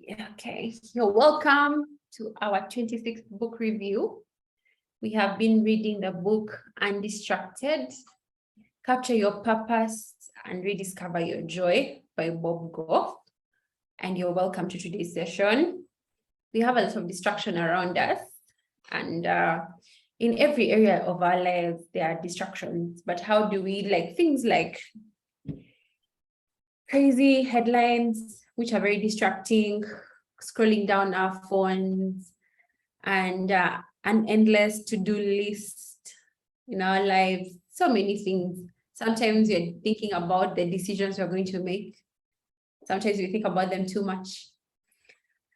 Okay, you're welcome to our 26th book review. We have been reading the book Undistracted, Capture Your Purpose and Rediscover Your Joy by Bob Goff. And you're welcome to today's session. We have a lot of distraction around us, and in every area of our lives, there are distractions. But how do we things like crazy headlines, which are very distracting, scrolling down our phones, and an endless to-do list in our lives, so many things. Sometimes you're thinking about the decisions you're going to make. Sometimes you think about them too much.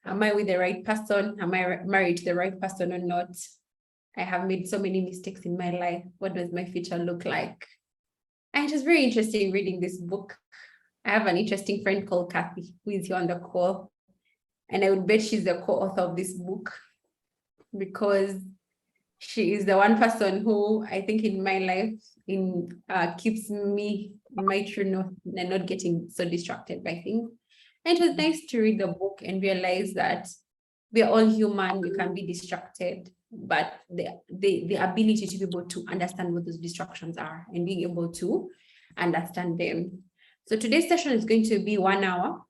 Am I with the right person? Am I married to the right person or not? I have made so many mistakes in my life. What does my future look like? And it was very interesting reading this book. I have an interesting friend called Kathy, who is here on the call. And I would bet she's the co-author of this book, because she is the one person who I think in my life keeps me in my true north and not getting so distracted by things. And it was nice to read the book and realize that we are all human, we can be distracted, but the ability to be able to understand what those distractions are and being able to understand them. So today's session is going to be 1 hour.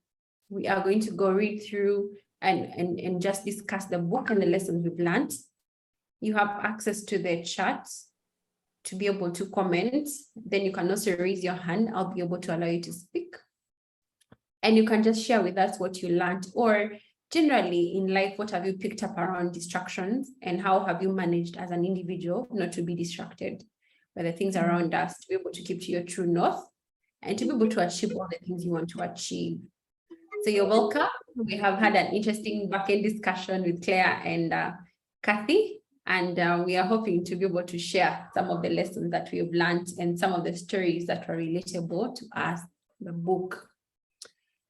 We are going to go read through and just discuss the book and the lessons we've learned. You have access to the chat to be able to comment. Then you can also raise your hand. I'll be able to allow you to speak. And you can just share with us what you learned, or generally in life, what have you picked up around distractions, and how have you managed as an individual not to be distracted by the things around us, to be able to keep to your true north and to be able to achieve all the things you want to achieve. So you're welcome. We have had an interesting back-end discussion with Claire and Kathy, and we are hoping to be able to share some of the lessons that we've learned and some of the stories that are relatable to us, the book.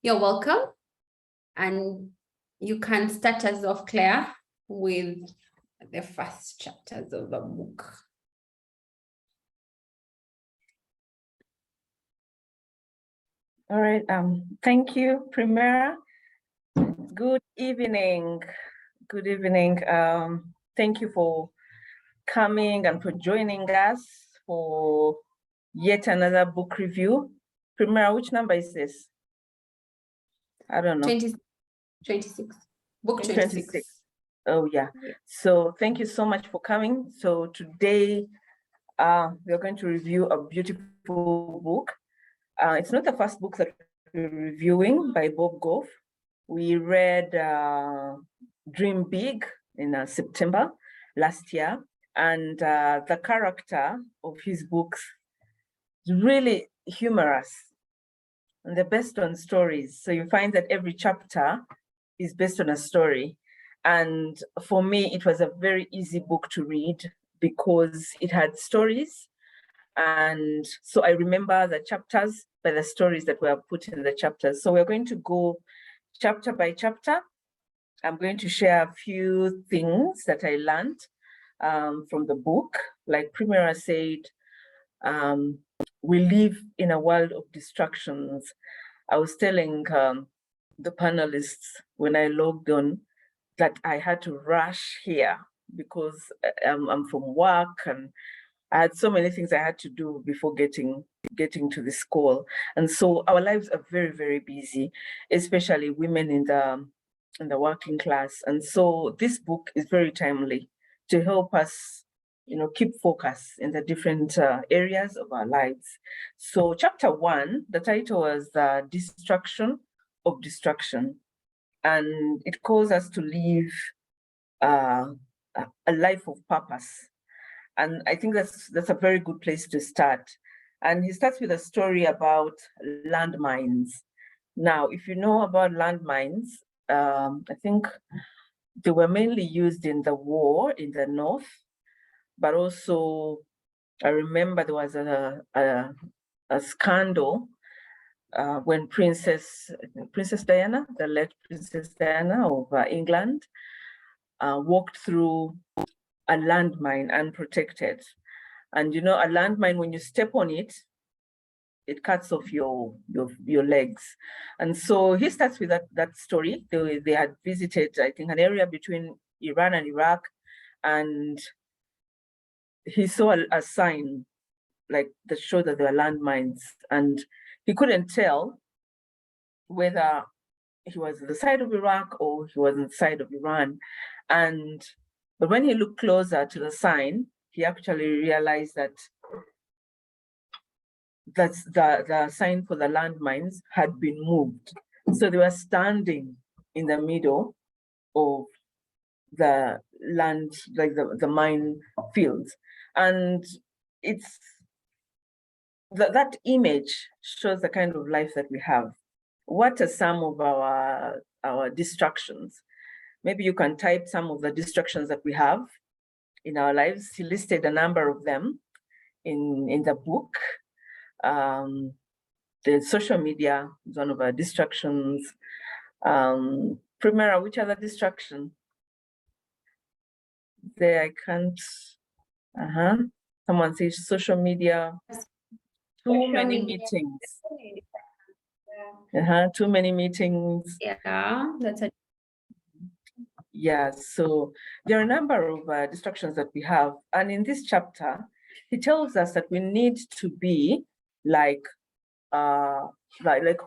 You're welcome. And you can start us off, Claire, with the first chapters of the book. All right. Thank you, Primera. Good evening. Good evening. Thank you for coming and for joining us for yet another book review. Primera, which number is this? I don't know. 26. Book 26. Oh, yeah. So thank you so much for coming. So today we're going to review a beautiful book. It's not the first book that we're reviewing by Bob Goff. We read Dream Big in September last year. And the character of his books is really humorous. And they're based on stories. So you find that every chapter is based on a story. And for me, it was a very easy book to read because it had stories. And so I remember the chapters by the stories that were put in the chapters. So we're going to go chapter by chapter. I'm going to share a few things that I learned from the book. Like Primera said, we live in a world of distractions. I was telling the panelists when I logged on that I had to rush here because I'm from work and I had so many things I had to do before getting to this call. And so our lives are very, very busy, especially women in the working class. And so this book is very timely to help us, keep focus in the different areas of our lives. So chapter 1, the title was The Destruction of Distraction. And it calls us to live a life of purpose. And I think that's a very good place to start. And he starts with a story about landmines. Now, if you know about landmines, I think they were mainly used in the war in the North, but also I remember there was a scandal when Princess Diana, the late Princess Diana of England, walked through a landmine unprotected. And a landmine, when you step on it, it cuts off your legs. And so he starts with that story. They had visited, I think, an area between Iran and Iraq, and he saw a sign like that showed that there were landmines, and he couldn't tell whether he was on the side of Iraq or he was on the side of Iran. But when he looked closer to the sign, he actually realized that the sign for the landmines had been moved. So they were standing in the middle of the land, like the mine fields. And it's that image shows the kind of life that we have. What are some of our distractions? Maybe you can type some of the distractions that we have in our lives. He listed a number of them in the book. The social media is one of our distractions. Primera, which other distraction? There, I can't. Someone says social media. Too many meetings. Too many meetings. Yeah, that's a. Yeah, so there are a number of distractions that we have. And in this chapter, he tells us that we need to be like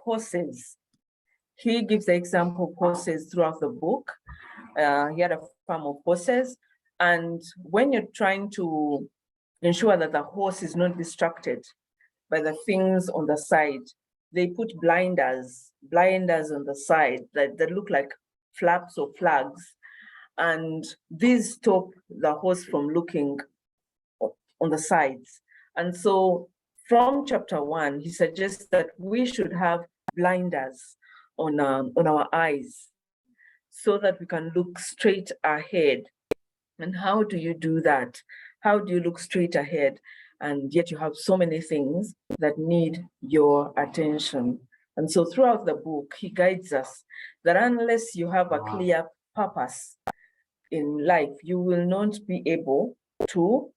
horses. He gives the example of horses throughout the book. He had a farm of horses. And when you're trying to ensure that the horse is not distracted by the things on the side, they put blinders on the side that look like flaps or flags. And these stop the horse from looking on the sides. And so from chapter 1, he suggests that we should have blinders on our eyes so that we can look straight ahead. And how do you do that? How do you look straight ahead and yet you have so many things that need your attention? And so throughout the book, he guides us that unless you have a clear purpose in life, you will not be able to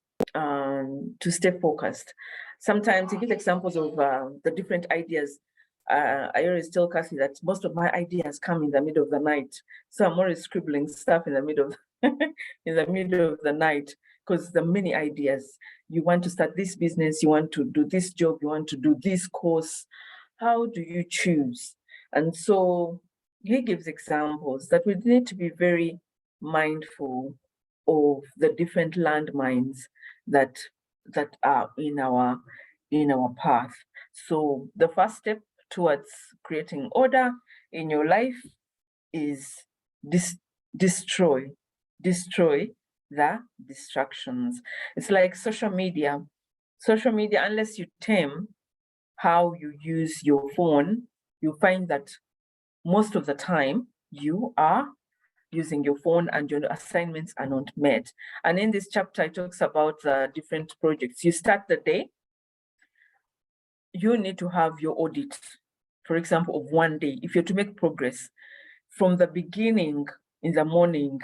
stay focused. Sometimes he gives examples of the different ideas. I always tell Kathy that most of my ideas come in the middle of the night. So I'm always scribbling stuff in the middle of the night, because there are many ideas. You want to start this business, you want to do this job, you want to do this course. How do you choose? And so he gives examples that we need to be very mindful of the different landmines that are in our path. So the first step towards creating order in your life is destroy the distractions. It's like social media. Social media, unless you tame how you use your phone, you find that most of the time you are using your phone and your assignments are not met. And in this chapter, it talks about the different projects. You start the day, you need to have your audit, for example, of one day. If you're to make progress from the beginning in the morning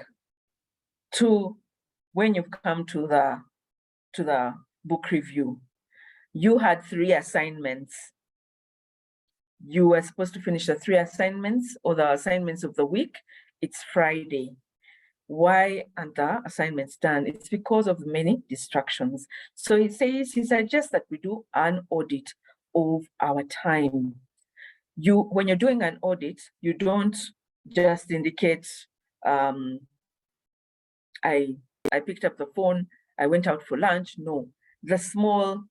to when you've come to the book review, you had 3 assignments. You were supposed to finish the 3 assignments or the assignments of the week. It's Friday. Why aren't the assignments done? It's because of many distractions. So he suggests that we do an audit of our time. When you're doing an audit, you don't just indicate, I picked up the phone, I went out for lunch. No, the small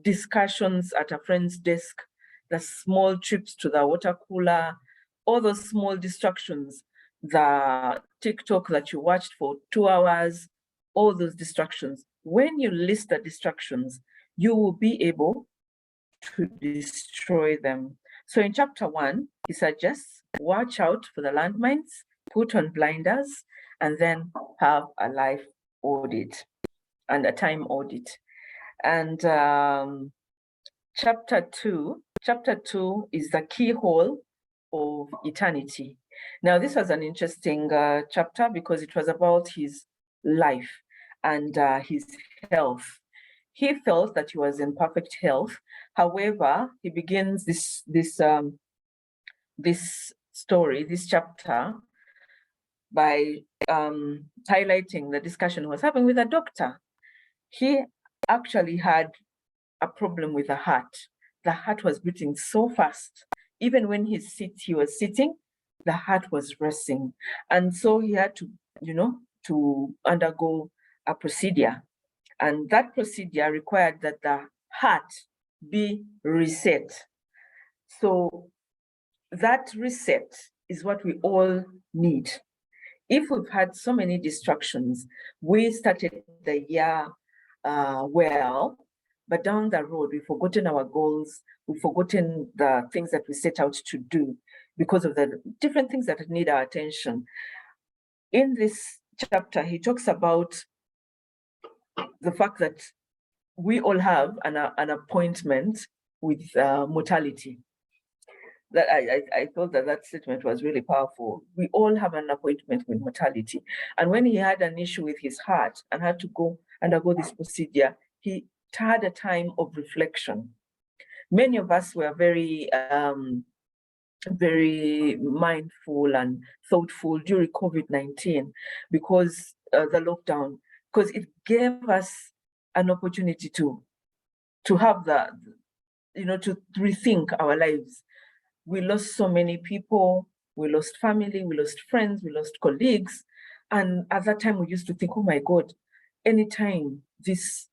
discussions at a friend's desk, the small trips to the water cooler, all those small distractions, the TikTok that you watched for 2 hours, all those distractions. When you list the distractions, you will be able to destroy them. So in chapter 1, he suggests watch out for the landmines, put on blinders, and then have a life audit and a time audit. And chapter 2 is the keyhole of eternity. Now, this was an interesting chapter because it was about his life and his health. He felt that he was in perfect health. However, he begins this story, this chapter, by highlighting the discussion he was having with a doctor. He actually had a problem with the heart. The heart was beating so fast. Even when he was sitting, the heart was racing. And so he had to, to undergo a procedure. And that procedure required that the heart be reset. So that reset is what we all need. If we've had so many distractions, we started the year well, but down the road, we've forgotten our goals, we've forgotten the things that we set out to do because of the different things that need our attention. In this chapter, he talks about the fact that we all have an appointment with mortality. That I thought that statement was really powerful. We all have an appointment with mortality. And when he had an issue with his heart and had to undergo this procedure, he had a time of reflection. Many of us were very, very mindful and thoughtful during COVID-19 because the lockdown, because it gave us an opportunity to have to rethink our lives. We lost so many people, we lost family, we lost friends, we lost colleagues. And at that time, we used to think, oh my God, anytime this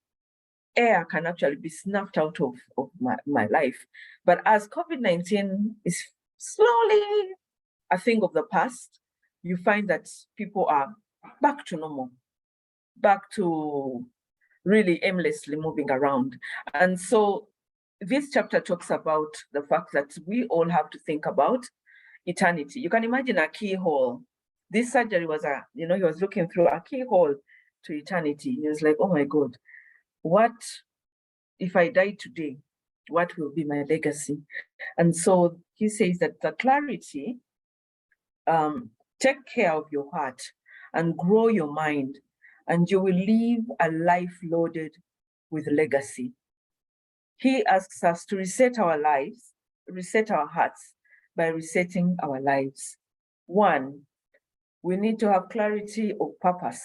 air can actually be snuffed out of my life. But as COVID-19 is slowly a thing of the past, you find that people are back to normal, back to really aimlessly moving around. And so this chapter talks about the fact that we all have to think about eternity. You can imagine a keyhole. This surgery was he was looking through a keyhole to eternity. He was like, oh my God, what if I die today? What will be my legacy? And so he says that the clarity, take care of your heart and grow your mind, and you will live a life loaded with legacy. He asks us to reset our lives, reset our hearts by resetting our lives. One, we need to have clarity of purpose.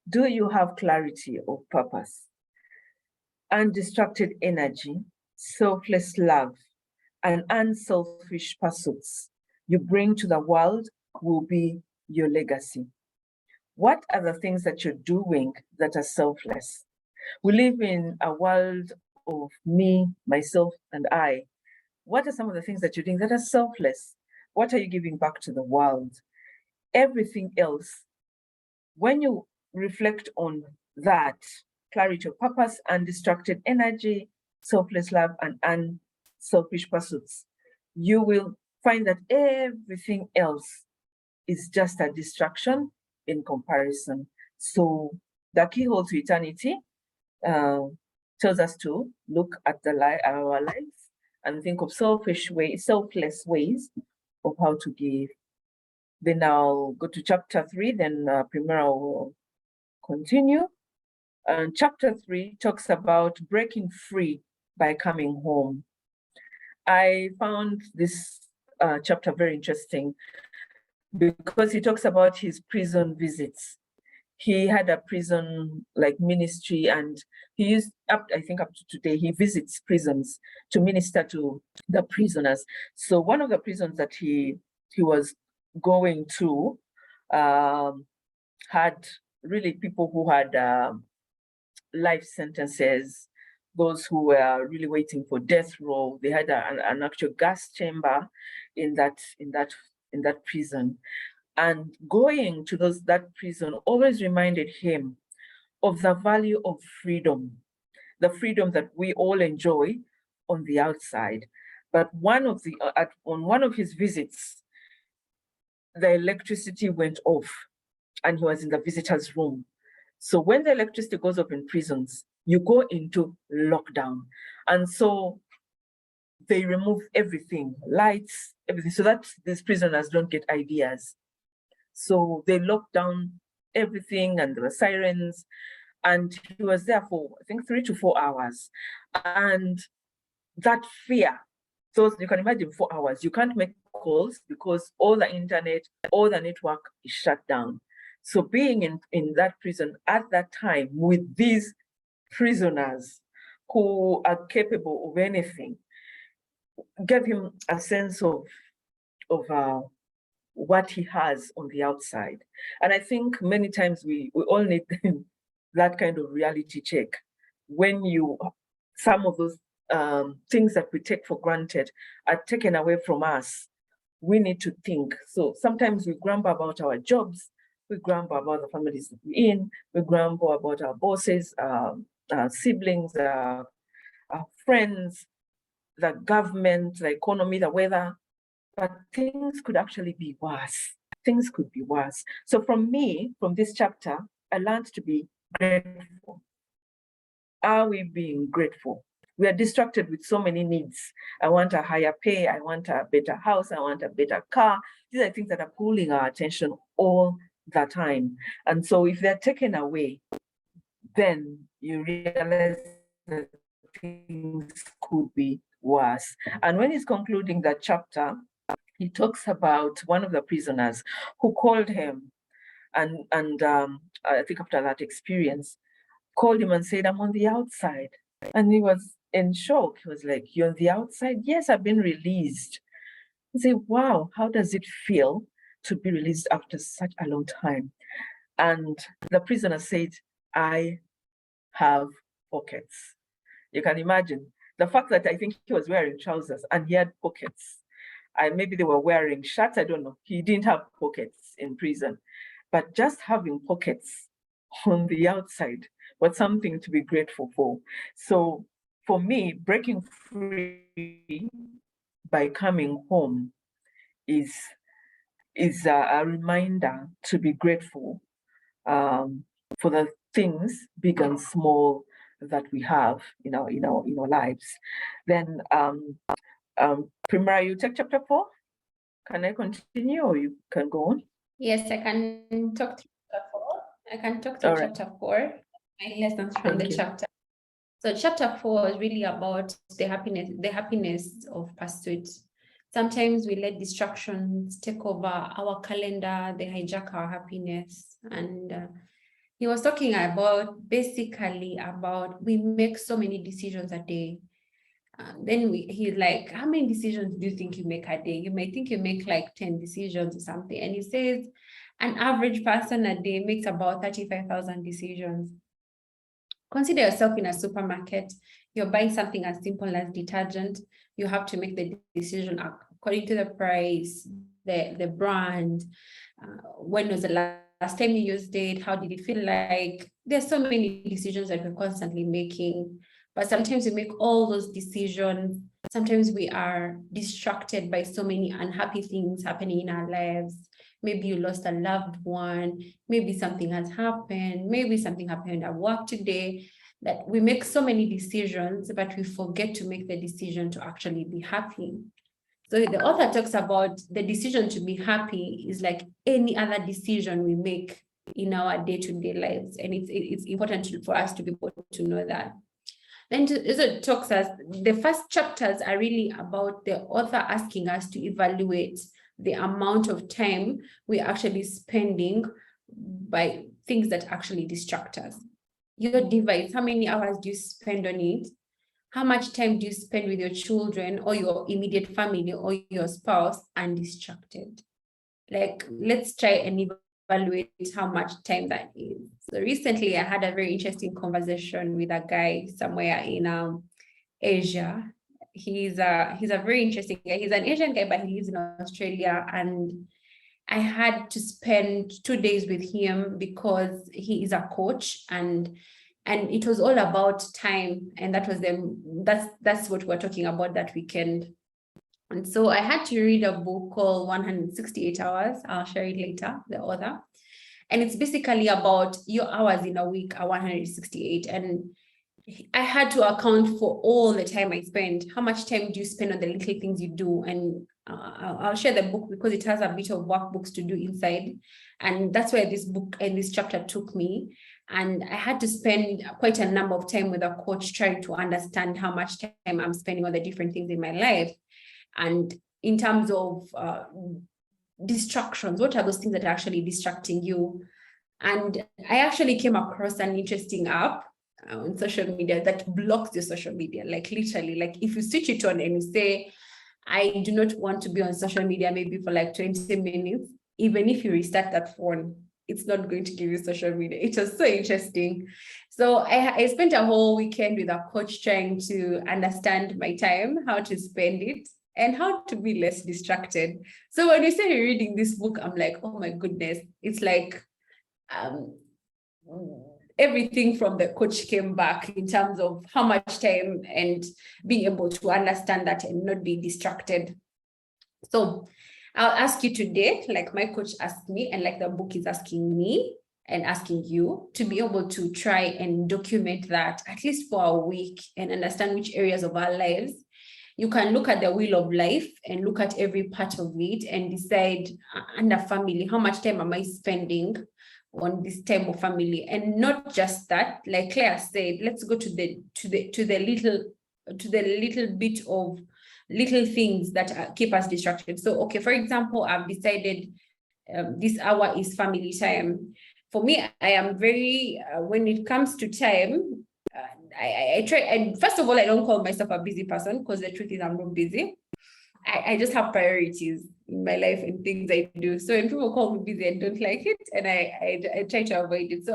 Do you have clarity of purpose? Undistracted energy, selfless love, and unselfish pursuits you bring to the world will be your legacy. What are the things that you're doing that are selfless? We live in a world of me, myself, and I. What are some of the things that you're doing that are selfless? What are you giving back to the world? Everything else, when you reflect on that, clarity of purpose, undistracted energy, selfless love, and unselfish pursuits, you will find that everything else is just a distraction in comparison. So the keyhole to eternity tells us to look at our lives and think of selfless ways of how to give. Then I'll go to chapter 3, then Primera will continue. And chapter 3 talks about breaking free by coming home. I found this chapter very interesting because he talks about his prison visits. He had a prison ministry, and he used I think up to today, he visits prisons to minister to the prisoners. So one of the prisons that he was going to had really people who had life sentences, those who were really waiting for death row. They had an actual gas chamber in that prison. And going to that prison always reminded him of the value of freedom, the freedom that we all enjoy on the outside. But on one of his visits, the electricity went off and he was in the visitor's room. So when the electricity goes off in prisons, you go into lockdown. And so they remove everything, lights, everything, so that these prisoners don't get ideas. So they locked down everything, and there were sirens, and he was there for, I think, 3 to 4 hours. And that fear. So you can imagine 4 hours, you can't make calls because all the internet, all the network is shut down. So being in that prison at that time with these prisoners who are capable of anything gave him a sense of what he has on the outside. And I think many times we all need that kind of reality check. When some of those things that we take for granted are taken away from us, we need to think. So sometimes we grumble about our jobs, we grumble about the families that we're in, we grumble about our bosses, our siblings, our friends, the government, the economy, the weather, but things could actually be worse. Things could be worse. So from this chapter, I learned to be grateful. Are we being grateful? We are distracted with so many needs. I want a higher pay. I want a better house. I want a better car. These are things that are pulling our attention all the time. And so if they're taken away, then you realize that things could be worse. And when he's concluding that chapter, he talks about one of the prisoners who called him, and I think after that experience, called him and said, "I'm on the outside." And he was in shock. He was like, "You're on the outside?" "Yes, I've been released." He said, "Wow, how does it feel to be released after such a long time?" And the prisoner said, "I have pockets." You can imagine the fact that I think he was wearing trousers and he had pockets. Maybe they were wearing shirts, I don't know. He didn't have pockets in prison. But just having pockets on the outside was something to be grateful for. So for me, breaking free by coming home is a reminder to be grateful for the things, big and small, that we have in our lives. Then Primara, you take chapter 4. Can I continue, or you can go on? Yes, I can talk through chapter 4. I can talk through chapter 4, my lessons from the chapter. So chapter 4 is really about the happiness of pursuit. Sometimes we let distractions take over our calendar, they hijack our happiness. And he was talking about we make so many decisions a day. Then he's like, how many decisions do you think you make a day? You may think you make like 10 decisions or something. And he says an average person a day makes about 35,000 decisions. Consider yourself in a supermarket. You're buying something as simple as detergent. You have to make the decision according to the price, the brand. When was the last time you used it? How did it feel like? There's so many decisions that we're constantly making. But sometimes we make all those decisions. Sometimes we are distracted by so many unhappy things happening in our lives. Maybe you lost a loved one. Maybe something has happened. Maybe something happened at work today. That we make so many decisions, but we forget to make the decision to actually be happy. So the author talks about the decision to be happy is like any other decision we make in our day-to-day lives. And it's important for us to be able to know that. Then it talks us, the first chapters are really about the author asking us to evaluate the amount of time we're actually spending by things that actually distract us. Your device, how many hours do you spend on it? How much time do you spend with your children or your immediate family or your spouse undistracted? Like, let's try and evaluate how much time that is. So recently I had a very interesting conversation with a guy somewhere in Asia. He's a very interesting guy. He's an Asian guy, but he lives in Australia. And I had to spend 2 days with him because he is a coach, and it was all about time. And that's what we're talking about that weekend. And so I had to read a book called 168 Hours. I'll share it later, the author. And it's basically about your hours in a week are 168. And I had to account for all the time I spend. How much time do you spend on the little things you do? And I'll share the book because it has a bit of workbooks to do inside. And that's where this book and this chapter took me. And I had to spend quite a number of time with a coach trying to understand how much time I'm spending on the different things in my life. And in terms of distractions, what are those things that are actually distracting you? And I actually came across an interesting app on social media that blocks your social media, like literally, like if you switch it on and you say, I do not want to be on social media maybe for like 20 minutes, even if you restart that phone, it's not going to give you social media. It was so interesting. So I spent a whole weekend with a coach trying to understand my time, how to spend it, and how to be less distracted. So when you started reading this book, I'm like, oh my goodness, it's like everything from the coach came back in terms of how much time and being able to understand that and not be distracted. So I'll ask you today, like my coach asked me, and like the book is asking me and asking you, to be able to try and document that at least for a week and understand which areas of our lives you can look at the wheel of life and look at every part of it and decide under family, how much time am I spending on this time of family? And not just that, like Claire said, let's go to the little bit of little things that keep us distracted. So, okay, for example, I've decided this hour is family time. For me, I am very, when it comes to time, I try, and first of all, I don't call myself a busy person because the truth is I'm not busy. I just have priorities in my life and things I do. So when people call me busy, I don't like it, and I try to avoid it. So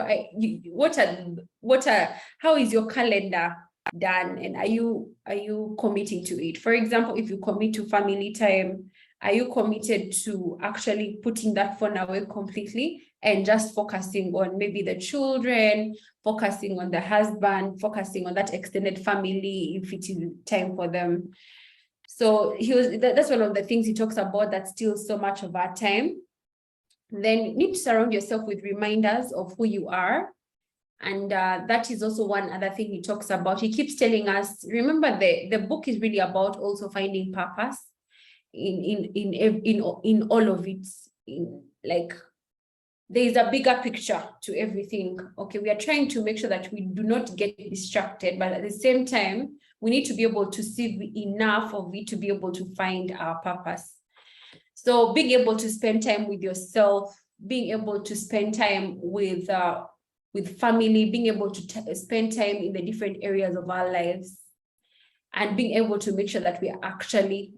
how is your calendar done, and are you committing to it? For example, if you commit to family time, are you committed to actually putting that phone away completely and just focusing on maybe the children, focusing on the husband, focusing on that extended family if it is time for them? So that's one of the things he talks about that steals so much of our time. Then you need to surround yourself with reminders of who you are. And that is also one other thing he talks about. He keeps telling us, remember the book is really about also finding purpose in all of it. Like there is a bigger picture to everything. Okay, we are trying to make sure that we do not get distracted, but at the same time, we need to be able to see enough of it to be able to find our purpose. So being able to spend time with yourself, being able to spend time with family, being able to spend time in the different areas of our lives, and being able to make sure that we are actually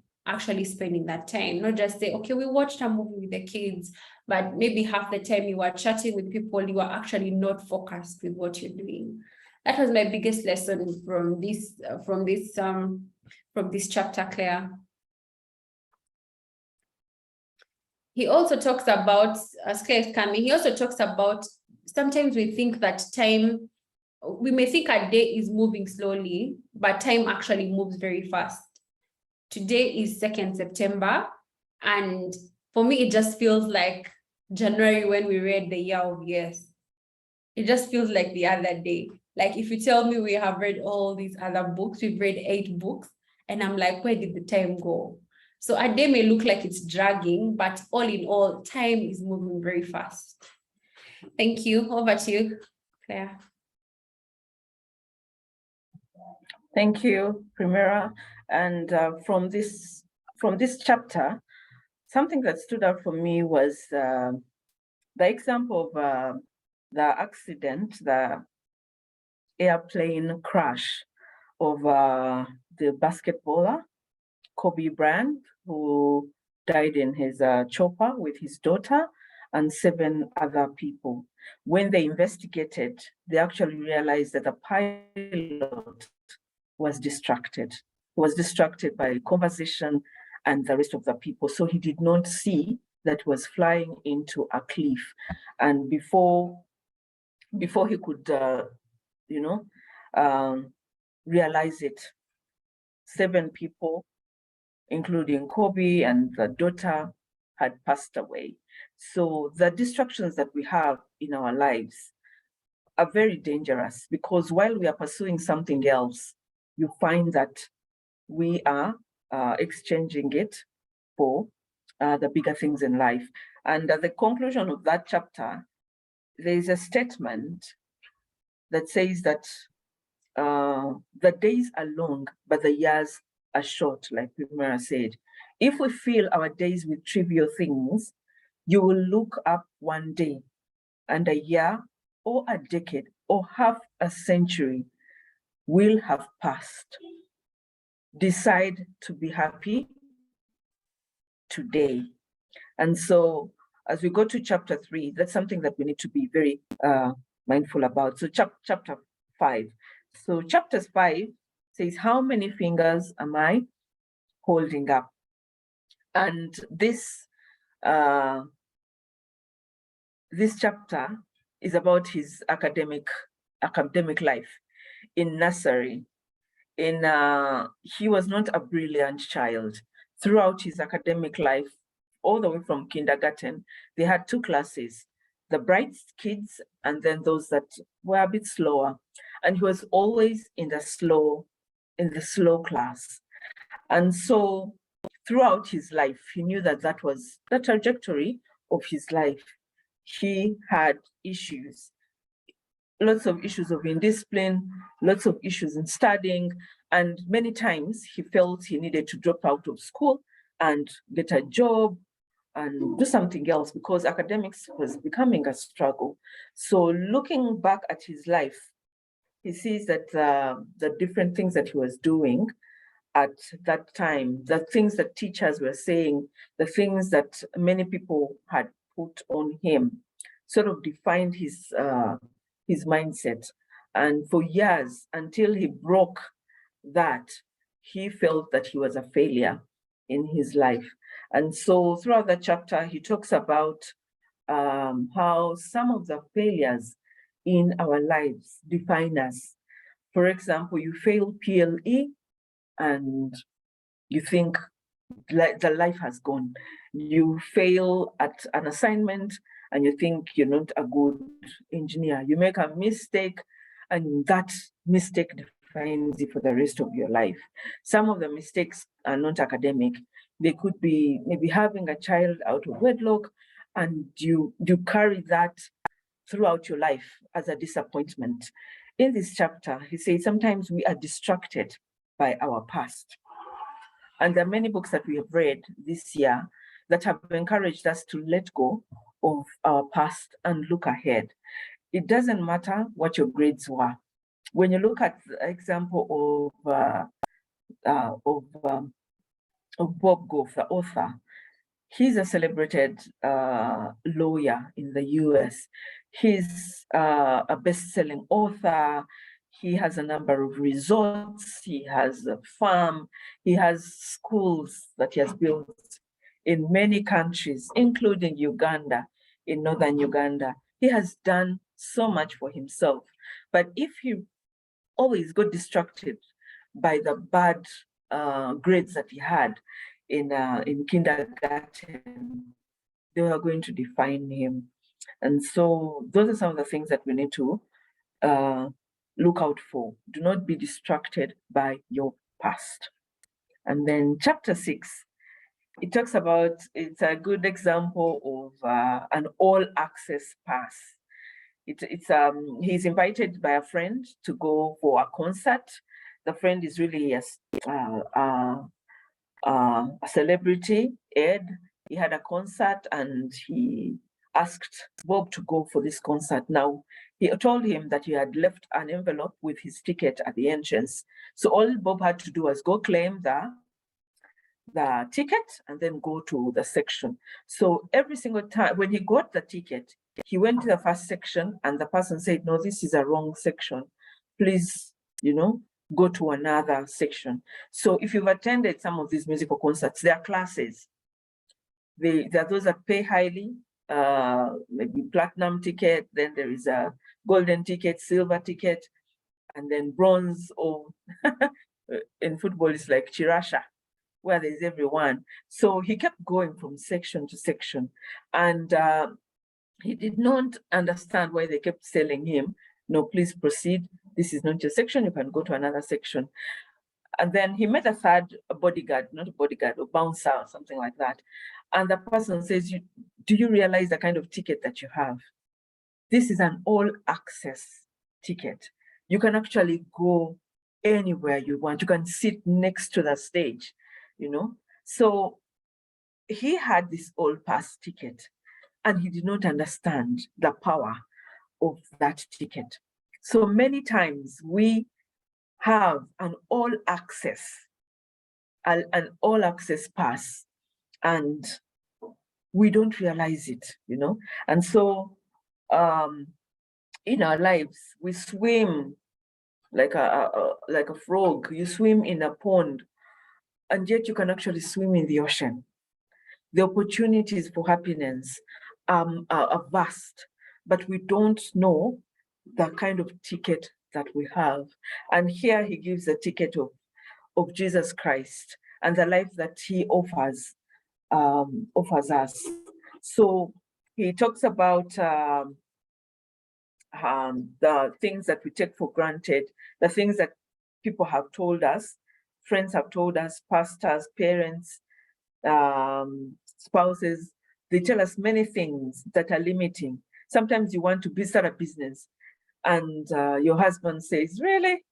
spending that time, not just say, okay, we watched a movie with the kids, but maybe half the time you are chatting with people, you are actually not focused with what you're doing. That was my biggest lesson from this chapter, Claire. He also talks about, as Claire is coming, he also talks about sometimes we think that time, we may think a day is moving slowly, but time actually moves very fast. Today is 2nd September, and for me, it just feels like January when we read the Year of Yes. It just feels like the other day. Like if you tell me we have read all these other books, we've read 8 books, and I'm like, where did the time go? So a day may look like it's dragging, but all in all, time is moving very fast. Thank you. Over to you, Claire. Thank you, Primera. And from this chapter, something that stood out for me was the example of the accident, the airplane crash of the basketballer, Kobe Bryant, who died in his chopper with his daughter and 7 other people. When they investigated, they actually realized that the pilot was distracted. He was distracted by conversation and the rest of the people. So he did not see that he was flying into a cliff. And before he could, realize it, 7 people, including Kobe and the daughter, had passed away. So the distractions that we have in our lives are very dangerous, because while we are pursuing something else, you find that we are exchanging it for the bigger things in life. And at the conclusion of that chapter, there is a statement that says that the days are long, but the years are short, like Primera said. If we fill our days with trivial things, you will look up one day, and a year or a decade or half a century will have passed. Decide to be happy today. And so as we go to chapter 3, that's something that we need to be very mindful about. So chapter 5. So chapter 5 says, how many fingers am I holding up? And this chapter is about his academic life in nursery. He was not a brilliant child. Throughout his academic life, all the way from kindergarten, they had 2 classes, the bright kids and then those that were a bit slower. And he was always in the slow class. And so throughout his life, he knew that that was the trajectory of his life. He had issues, lots of issues of indiscipline, lots of issues in studying, and many times he felt he needed to drop out of school and get a job and do something else, because academics was becoming a struggle. So looking back at his life, he sees that the different things that he was doing at that time, the things that teachers were saying, the things that many people had put on him, sort of defined his mindset. And for years, until he broke that, he felt that he was a failure in his life. And so throughout the chapter, he talks about how some of the failures in our lives define us. For example, you fail PLE and you think the life has gone. You fail at an assignment and you think you're not a good engineer. You make a mistake and that mistake defines you for the rest of your life. Some of the mistakes are not academic. They could be maybe having a child out of wedlock, and you carry that throughout your life as a disappointment. In this chapter, he says sometimes we are distracted by our past. And there are many books that we have read this year that have encouraged us to let go of our past and look ahead. It doesn't matter what your grades were. When you look at the example of Bob Goff, the author, he's a celebrated lawyer in the US. He's a best-selling author. He has a number of resorts. He has a farm. He has schools that he has built in many countries, including Uganda, in northern Uganda. He has done so much for himself. But if he always got distracted by the bad grades that he had in kindergarten, they were going to define him. And so those are some of the things that we need to look out for. Do not be distracted by your past. And then chapter 6, it talks about, it's a good example of an all-access pass. He's invited by a friend to go for a concert. The friend is really a celebrity, Ed. He had a concert and he asked Bob to go for this concert. Now, he told him that he had left an envelope with his ticket at the entrance. So all Bob had to do was go claim the ticket and then go to the section. So every single time when he got the ticket, he went to the first section and the person said, no, this is a wrong section. Please, go to another section. So if you've attended some of these musical concerts, there are classes. There are those that pay highly, maybe platinum ticket, then there is a golden ticket, silver ticket, and then bronze, or in football, it's like Chirasha, where there's everyone. So he kept going from section to section, and he did not understand why they kept selling him no, please proceed. This is not your section. You can go to another section. And then he met a third bodyguard, not a bodyguard, a bouncer or something like that. And the person says, do you realize the kind of ticket that you have? This is an all access ticket. You can actually go anywhere you want. You can sit next to the stage, you know? So he had this all pass ticket and he did not understand the power of that ticket. So many times we have an all access pass and we don't realize it, you know? And so in our lives, we swim like a frog. You swim in a pond, and yet you can actually swim in the ocean. The opportunities for happiness are vast, but we don't know the kind of ticket that we have. And here he gives a ticket of Jesus Christ and the life that he offers us. So he talks about the things that we take for granted, the things that people have told us, friends have told us, pastors, parents, spouses. They tell us many things that are limiting. Sometimes you want to start a business and your husband says, really,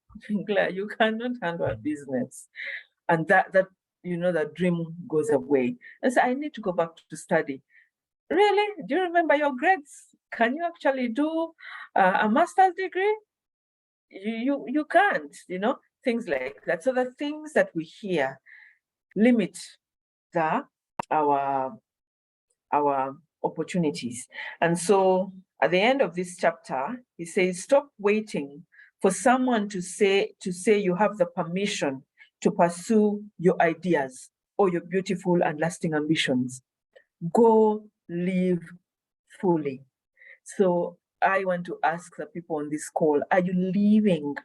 Claire, you cannot handle a business. And that the dream goes away. And so I need to go back to study. Really? Do you remember your grades? Can you actually do a master's degree? You can't, things like that. So the things that we hear limit our opportunities. And so at the end of this chapter, he says, stop waiting for someone to say you have the permission to pursue your ideas or your beautiful and lasting ambitions. Go live fully. So I want to ask the people on this call, are you living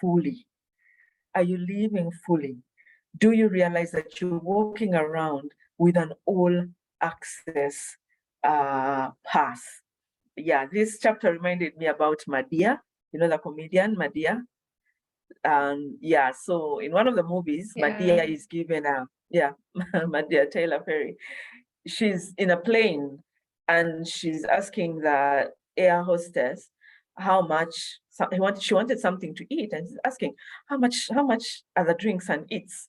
fully? Are you living fully? Do you realize that you're walking around with an all access pass? Yeah, this chapter reminded me about Madea, the comedian Madea. Yeah, so in one of the movies, Madea is given Madea Taylor Perry. She's in a plane and she's asking the air hostess how much she wanted something to eat, and she's asking how much are the drinks and eats.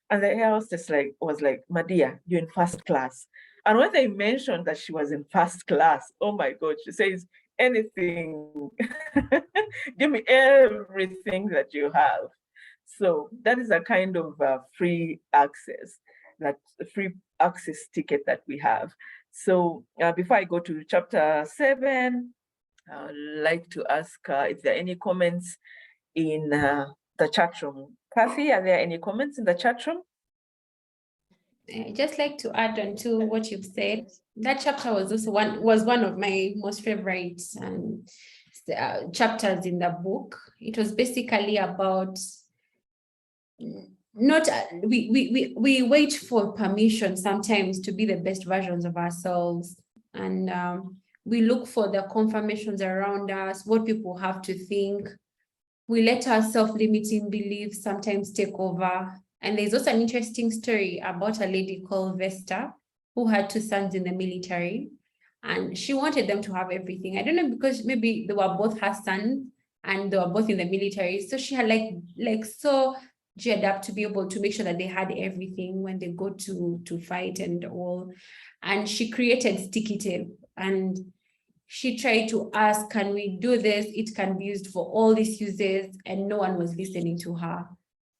And the air hostess was like, Madea, you're in first class. And when they mentioned that she was in first class, oh my God, she says, anything, give me everything that you have. So that is a kind of free access ticket that we have. So before I go to chapter 7, I'd like to ask if there are any comments in the chat room. Kathy, are there any comments in the chat room? I'd just like to add on to what you've said. That chapter was also one of my most favorite chapters in the book. It was basically about we wait for permission sometimes to be the best versions of ourselves, and we look for the confirmations around us, what people have to think. We let our self-limiting beliefs sometimes take over. And there's also an interesting story about a lady called Vesta who had 2 sons in the military, and she wanted them to have everything. I don't know, because maybe they were both her sons and they were both in the military. So she had so geared up to be able to make sure that they had everything when they go to fight and all. And she created sticky tape, and she tried to ask, can we do this? It can be used for all these uses, and no one was listening to her.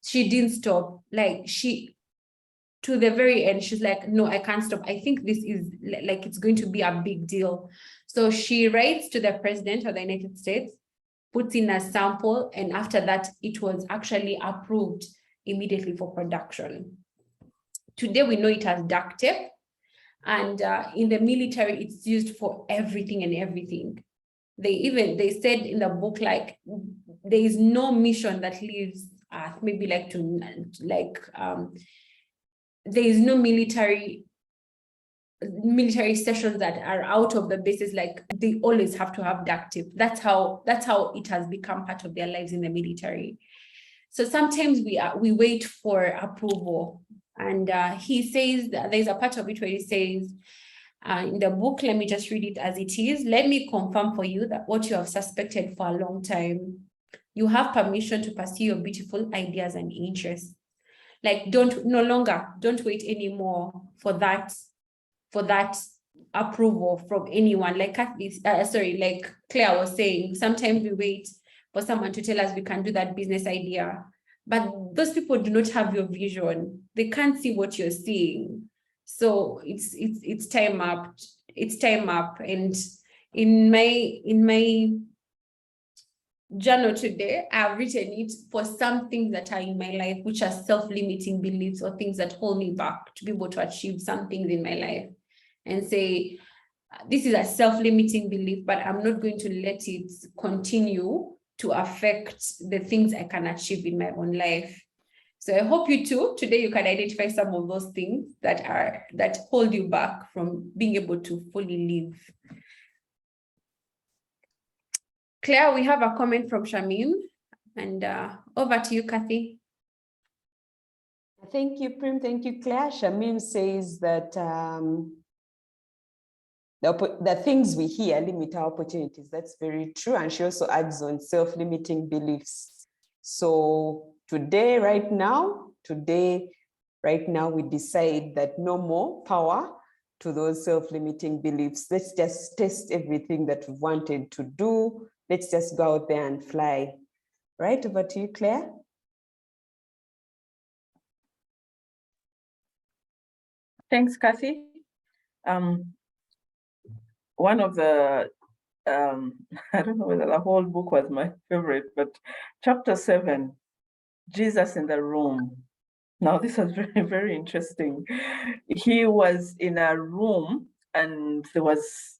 She didn't stop. To the very end, she's like, no, I can't stop. I think this is it's going to be a big deal. So she writes to the president of the United States, puts in a sample, and after that, it was actually approved immediately for production. Today, we know it as duct tape. And in the military, it's used for everything and everything. They said in the book, there is no mission that leaves Earth, maybe there is no military military stations that are out of the bases, like they always have to have duct tape. That's how it has become part of their lives in the military. So sometimes we wait for approval. And he says that there's a part of it where he says, in the book, let me just read it as it is. Let me confirm for you that what you have suspected for a long time, you have permission to pursue your beautiful ideas and interests. Like, don't wait anymore for that approval from anyone. Like like Claire was saying, sometimes we wait for someone to tell us we can do that business idea, but those people do not have your vision. They can't see what you're seeing. So it's time up. It's time up. And in my journal today, I've written it for some things that are in my life, which are self-limiting beliefs or things that hold me back to be able to achieve some things in my life, and say, this is a self-limiting belief, but I'm not going to let it continue to affect the things I can achieve in my own life. So I hope you too, today you can identify some of those things that hold you back from being able to fully live. Claire, we have a comment from Shamim, and over to you, Kathy. Thank you, Prim. Thank you, Claire. Shamim says that the things we hear limit our opportunities. That's very true. And she also adds on self-limiting beliefs. So today, right now, we decide that no more power to those self-limiting beliefs. Let's just test everything that we wanted to do. Let's just go out there and fly. Right, over to you, Claire. Thanks, Kathy. One of the, I don't know whether the whole book was my favorite, but chapter 7, Jesus in the room. Now, this was very, very interesting. He was in a room and there was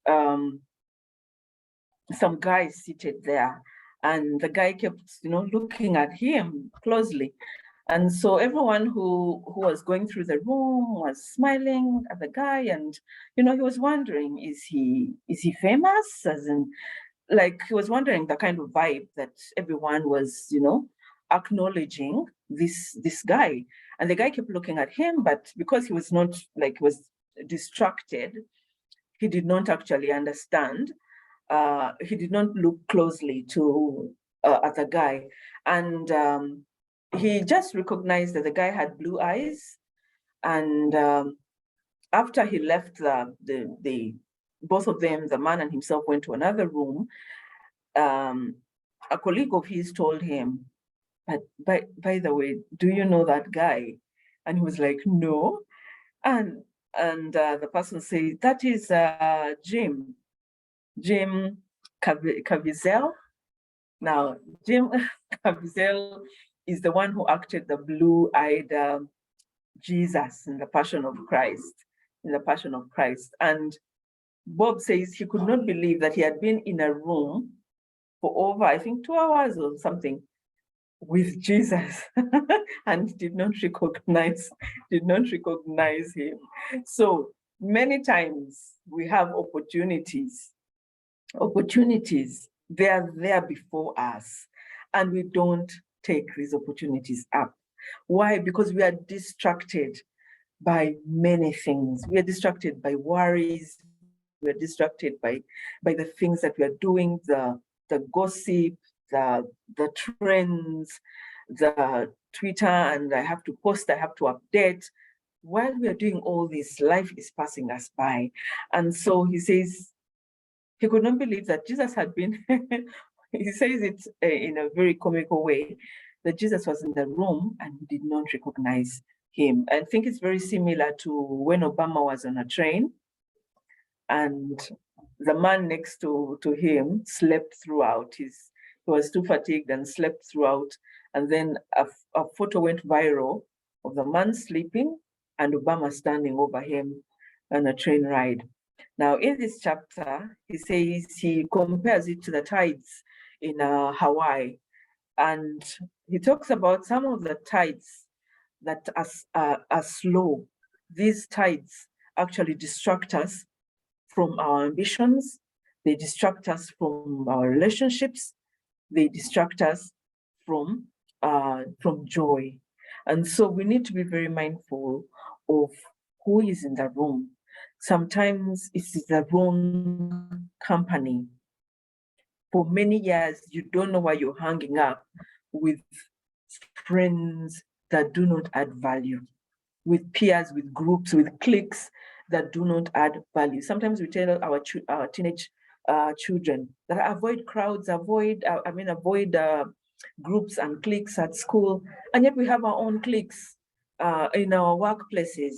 some guy seated there, and the guy kept, looking at him closely. And so everyone who was going through the room was smiling at the guy, and he was wondering, is he famous? As in, like, he was wondering the kind of vibe that everyone was, acknowledging this guy. And the guy kept looking at him, but because he was not, like, was distracted, he did not actually understand. He did not look closely to at the guy, and he just recognized that the guy had blue eyes. And after he left, both of them, the man and himself, went to another room. A colleague of his told him, but by the way, do you know that guy? And he was like, no. And the person said, that is Jim Caviezel. Now, Jim Caviezel is the one who acted the blue-eyed Jesus in the Passion of Christ. And Bob says he could not believe that he had been in a room for over, I think, 2 hours or something with Jesus and did not recognize him. So many times we have opportunities, they're there before us, and we don't take these opportunities up. Why? Because we are distracted by many things. We are distracted by worries. We are distracted by the things that we are doing, the gossip, the trends, the Twitter, and I have to post, I have to update. While we are doing all this, life is passing us by. And so he says, he could not believe that Jesus had been, he says it in a very comical way, that Jesus was in the room and he did not recognize him. I think it's very similar to when Obama was on a train and the man next to him slept throughout. He was too fatigued and slept throughout. And then a photo went viral of the man sleeping and Obama standing over him on a train ride. Now, in this chapter, he says, he compares it to the tides in Hawaii. And he talks about some of the tides that are slow. These tides actually distract us from our ambitions. They distract us from our relationships. They distract us from joy. And so we need to be very mindful of who is in the room. Sometimes it's the wrong company. For many years, you don't know why you're hanging up with friends that do not add value, with peers, with groups, with cliques that do not add value. Sometimes we tell our teenage children that avoid crowds, avoid groups and cliques at school, and yet we have our own cliques in our workplaces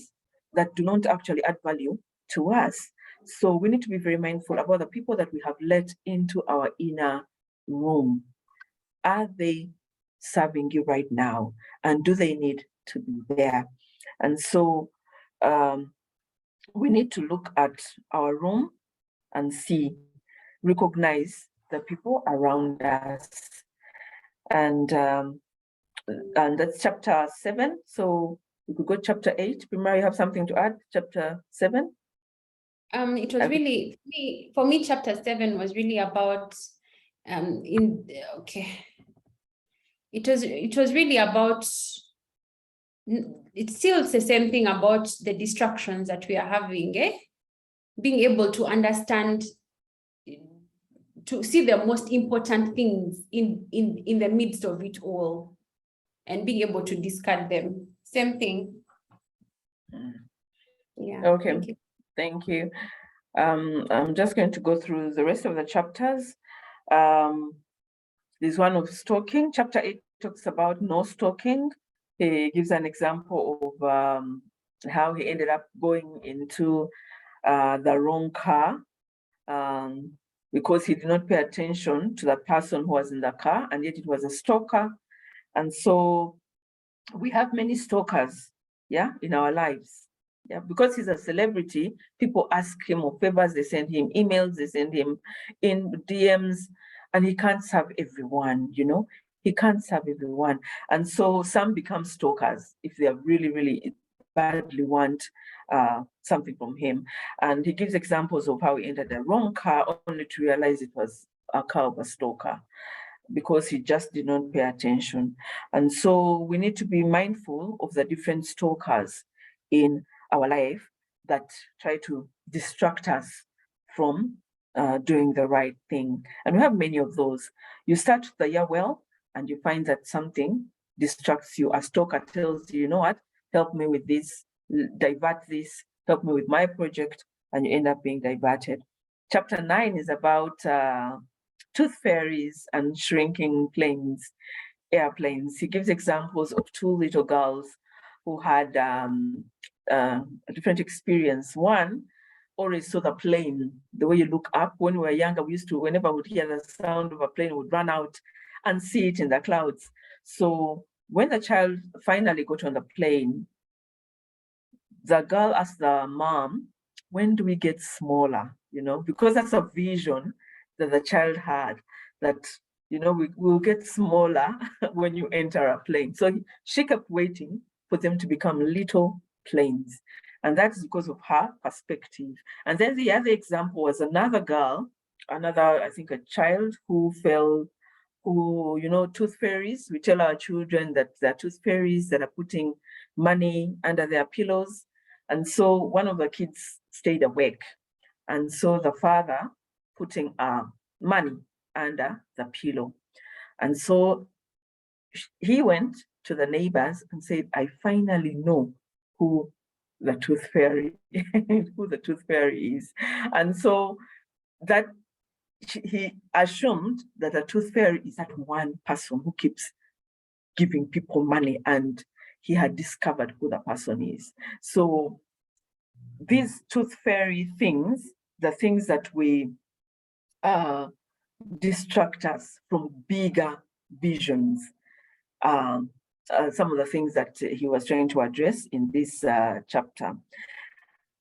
that do not actually add value to us. So we need to be very mindful about the people that we have let into our inner room. Are they serving you right now? And do they need to be there? And so we need to look at our room and recognize the people around us. And that's chapter 7. So we could go chapter 8. Primary, you have something to add? Chapter 7? It was really, for me, chapter 7 was really about it was really about, it's still the same thing about the distractions that we are having, being able to understand, to see the most important things in the midst of it all, and being able to discard them. Same thing. Yeah. Okay. Thank you. I'm just going to go through the rest of the chapters. There's one of stalking. Chapter 8 talks about no stalking. He gives an example of how he ended up going into the wrong car because he did not pay attention to the person who was in the car, and yet it was a stalker. And so we have many stalkers, in our lives. Yeah, because he's a celebrity, people ask him for favors, they send him emails, they send him in DMs, and he can't serve everyone, he can't serve everyone. And so some become stalkers if they really, really badly want something from him. And he gives examples of how he entered the wrong car only to realize it was a car of a stalker, because he just did not pay attention. And so we need to be mindful of the different stalkers in our life that try to distract us from doing the right thing. And we have many of those. You start the year well, and you find that something distracts you. A stalker tells you, you know what, help me with this, divert this, help me with my project, and you end up being diverted. Chapter 9 is about tooth fairies and shrinking airplanes. He gives examples of two little girls who had a different experience. One always saw the plane, the way you look up. When we were younger, we used to, whenever we would hear the sound of a plane, we would run out and see it in the clouds. So when the child finally got on the plane, the girl asked the mom, when do we get smaller? Because that's a vision that the child had, that we will get smaller when you enter a plane. So she kept waiting for them to become little planes, and that's because of her perspective. And then the other example was another girl, I think a child who fell, tooth fairies. We tell our children that there are tooth fairies that are putting money under their pillows. And so one of the kids stayed awake, and so the father putting money under the pillow. And so he went to the neighbors and said, I finally know who the tooth fairy is. And so that he assumed that the tooth fairy is that one person who keeps giving people money, and he had discovered who the person is. So these tooth fairy things, the things that we distract us from bigger visions, some of the things that he was trying to address in this chapter.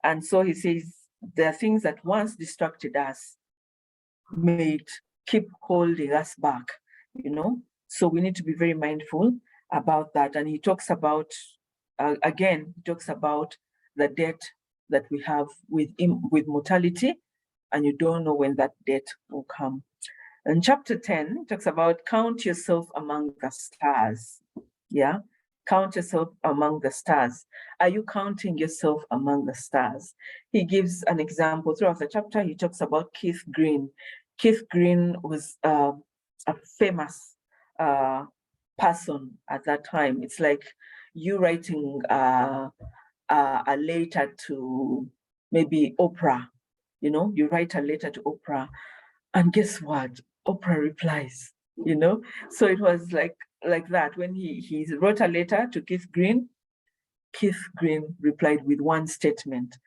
And so he says, there are things that once distracted us may keep holding us back, So we need to be very mindful about that. And he talks about, again, the debt that we have with mortality, and you don't know when that death will come. And chapter 10 talks about count yourself among the stars. Yeah, count yourself among the stars. Are you counting yourself among the stars? He gives an example throughout the chapter. He talks about Keith Green. Keith Green was a famous person at that time. It's like you writing a letter to maybe Oprah. You know, you write a letter to Oprah, and guess what? Oprah replies. You know, so it was like that. When he wrote a letter to Keith Green replied with one statement.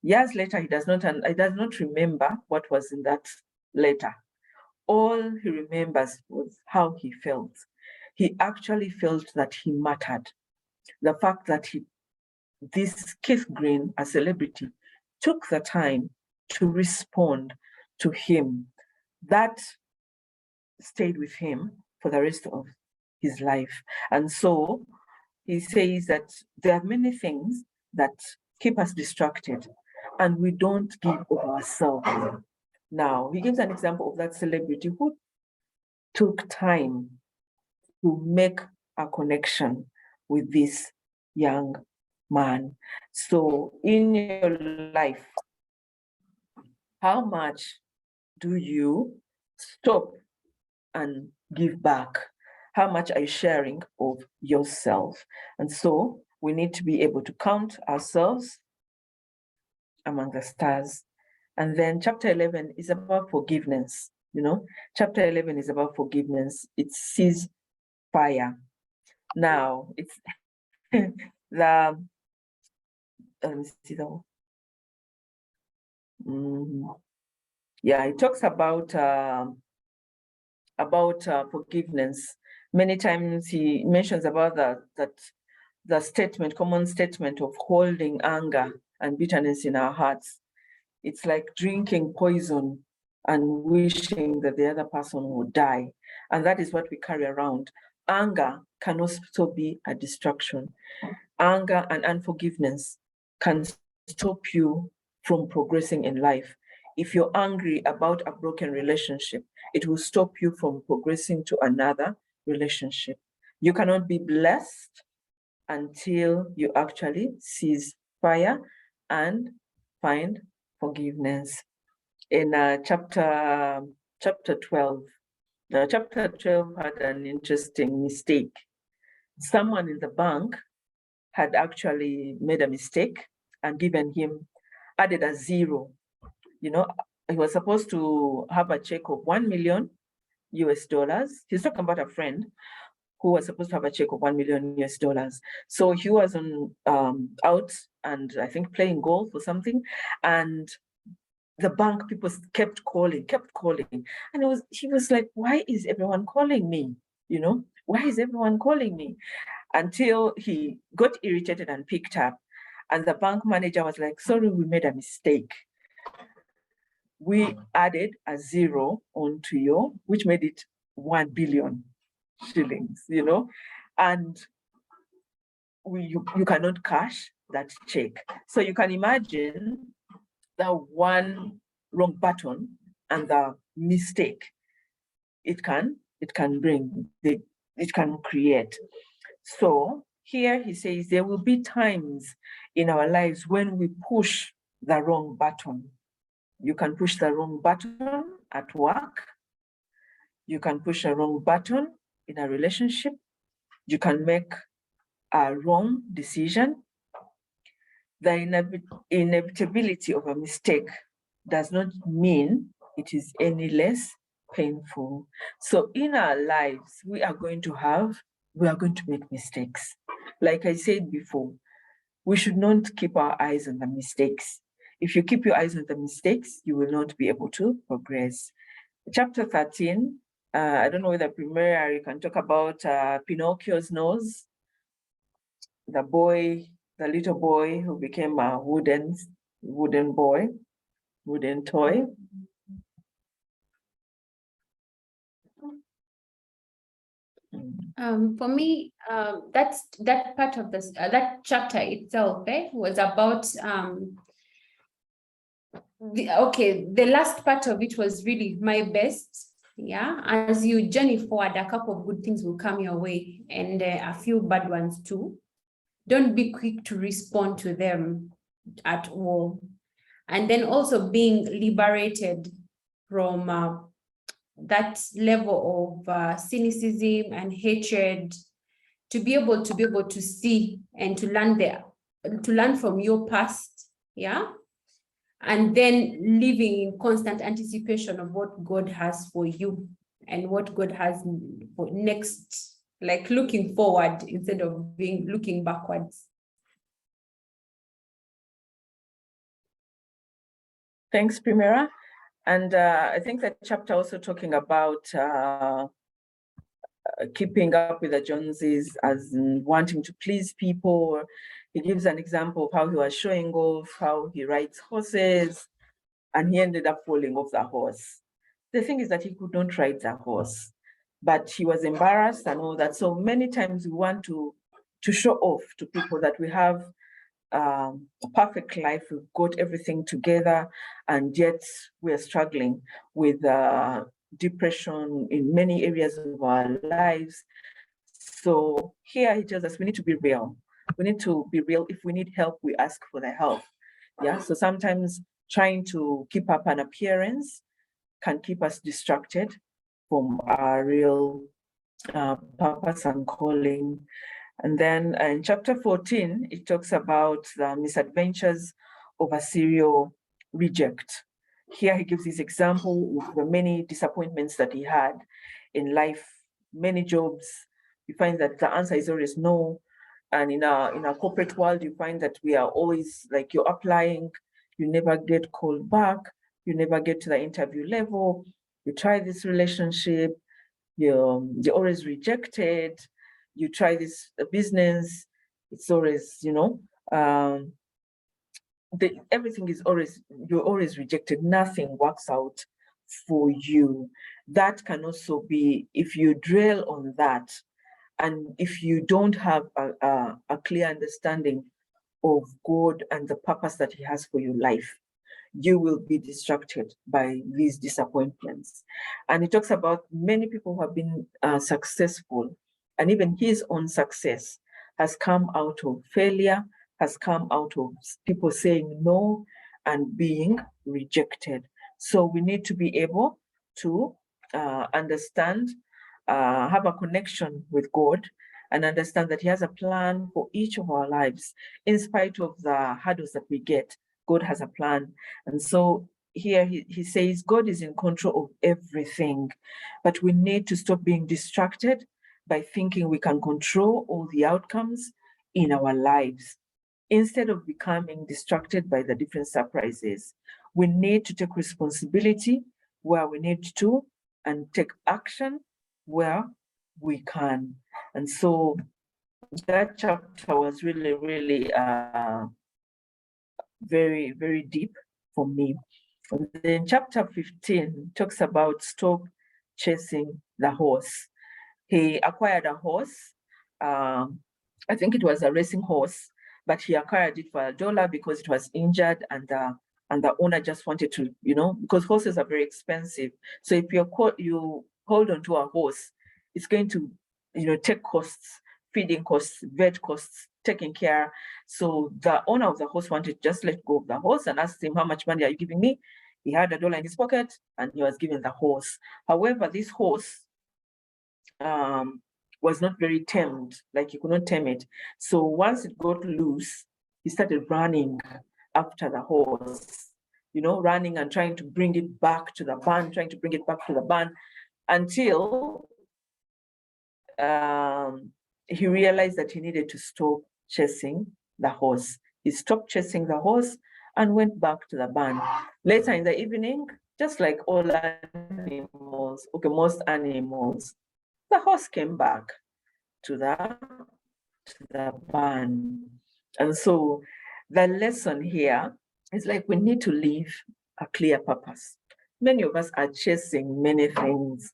Years later, he does not remember what was in that letter. All he remembers was how he felt. He actually felt that he mattered. The fact that this Keith Green, a celebrity, took the time to respond to him, that stayed with him for the rest of his life. And so he says that there are many things that keep us distracted and we don't give of ourselves. Now, he gives an example of that celebrity who took time to make a connection with this young man. So in your life, how much do you stop and give back? How much are you sharing of yourself? And so we need to be able to count ourselves among the stars. And then chapter 11 is about forgiveness. You know, chapter 11 is about forgiveness. It sees fire. Now, it's let me see that. Yeah, it talks about forgiveness. Many times he mentions about the statement, common statement of holding anger and bitterness in our hearts. It's like drinking poison and wishing that the other person would die. And that is what we carry around. Anger can also be a distraction. Anger and unforgiveness can stop you from progressing in life. If you're angry about a broken relationship, it will stop you from progressing to another relationship. You cannot be blessed until you actually cease fire and find forgiveness. In chapter 12, chapter 12 had an interesting mistake. Someone in the bank had actually made a mistake and added a zero. You know, he was supposed to have a check of $1 million US. He's talking about a friend who was supposed to have a check of $1 million US. So he was out and I think playing golf or something, and the bank people kept calling, and he was like, why is everyone calling me? You know, why is everyone calling me? Until he got irritated and picked up, and the bank manager was like, sorry, we made a mistake. We added a zero onto your, which made it 1 billion shillings, you know, and you cannot cash that check. So you can imagine the one wrong button and the mistake it can create. So here he says there will be times in our lives when we push the wrong button. You can push the wrong button at work. You can push a wrong button in a relationship. You can make a wrong decision. The inevitability of a mistake does not mean it is any less painful. So in our lives, we are going to make mistakes. Like I said before, we should not keep our eyes on the mistakes. If you keep your eyes on the mistakes, you will not be able to progress. Chapter 13, I don't know whether Primera you can talk about Pinocchio's nose, the little boy who became a wooden toy. For me, that part of this that chapter itself was about the last part of it was really my best. Yeah, as you journey forward, a couple of good things will come your way, and a few bad ones too. Don't be quick to respond to them at all. And then also being liberated from that level of cynicism and hatred, to be able to see and to learn from your past, yeah, and then living in constant anticipation of what God has for you and what God has for next, like looking forward instead of looking backwards. Thanks, Primera. And I think that chapter also talking about keeping up with the Joneses as in wanting to please people. He gives an example of how he was showing off, how he rides horses, and he ended up falling off the horse. The thing is that he could not ride the horse, but he was embarrassed and all that. So many times we want to show off to people that we have a perfect life, we've got everything together, and yet we're struggling with depression in many areas of our lives. So here he tells us we need to be real. We need to be real. If we need help, we ask for the help. Yeah. So sometimes trying to keep up an appearance can keep us distracted from our real purpose and calling. And then in chapter 14, it talks about the misadventures of a serial reject. Here he gives this example of the many disappointments that he had in life, many jobs. You find that the answer is always no. And in a corporate world, you find that we are always like, you're applying, you never get called back, you never get to the interview level, you try this relationship, you're always rejected, you try this business, it's always, everything is always, you're always rejected, nothing works out for you. That can also be, if you drill on that, and if you don't have a clear understanding of God and the purpose that he has for your life, you will be distracted by these disappointments. And he talks about many people who have been successful, and even his own success has come out of failure, has come out of people saying no and being rejected. So we need to be able to understand, have a connection with God, and understand that he has a plan for each of our lives. In spite of the hurdles that we get, God has a plan. And so here he says God is in control of everything, but we need to stop being distracted by thinking we can control all the outcomes in our lives. Instead of becoming distracted by the different surprises, we need to take responsibility where we need to and take action where we can. And so that chapter was really, really very, very deep for me. And then chapter 15 talks about stop chasing the horse. He acquired a horse. I think it was a racing horse, but he acquired it for $1 because it was injured, and the owner just wanted to, because horses are very expensive. So if you hold on to a horse, it's going to, take costs, feeding costs, vet costs, taking care. So the owner of the horse wanted to just let go of the horse and asked him, how much money are you giving me? He had $1 in his pocket and he was given the horse. However, this horse was not very tamed, like he could not tame it. So once it got loose, he started running after the horse, running and trying to bring it back to the barn, until he realized that he needed to stop chasing the horse. He stopped chasing the horse and went back to the barn. Later in the evening, just like all animals, most animals, the horse came back to the barn. And so the lesson here is like we need to live a clear purpose. Many of us are chasing many things.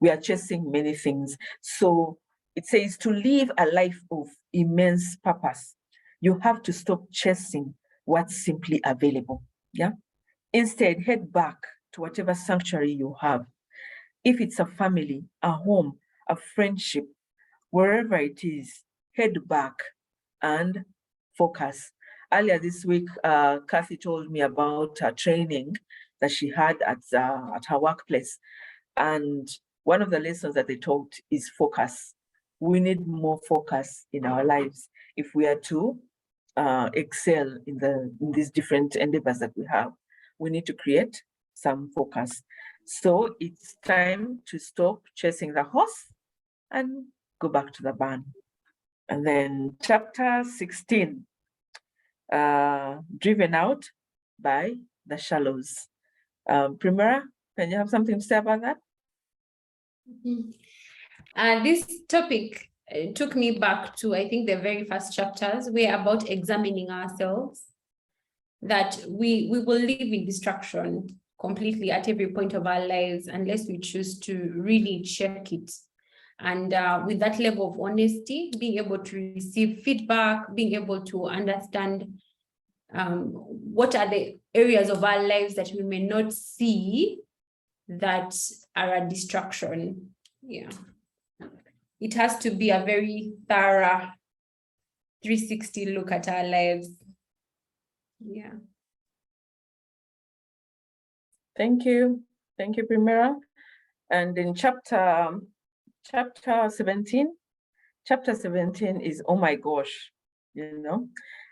We are chasing many things. So it says to live a life of immense purpose, you have to stop chasing what's simply available. Yeah. Instead, head back to whatever sanctuary you have. If it's a family, a home, a friendship, wherever it is, head back and focus. Earlier this week, Kathy told me about her training that she had at her workplace. And one of the lessons that they taught is focus. We need more focus in our lives if we are to excel in these different endeavors that we have. We need to create some focus. So it's time to stop chasing the horse and go back to the barn. And then chapter 16, driven out by the shallows. Primera, can you have something to say about that? This topic took me back to, I think, the very first chapters. We're about examining ourselves, that we will live in distraction completely at every point of our lives unless we choose to really check it. And with that level of honesty, being able to receive feedback, being able to understand what are the areas of our lives that we may not see that are a distraction. Yeah. It has to be a very thorough 360 look at our lives. Yeah. Thank you. Thank you, Primera. And in chapter 17 is, oh my gosh, you know.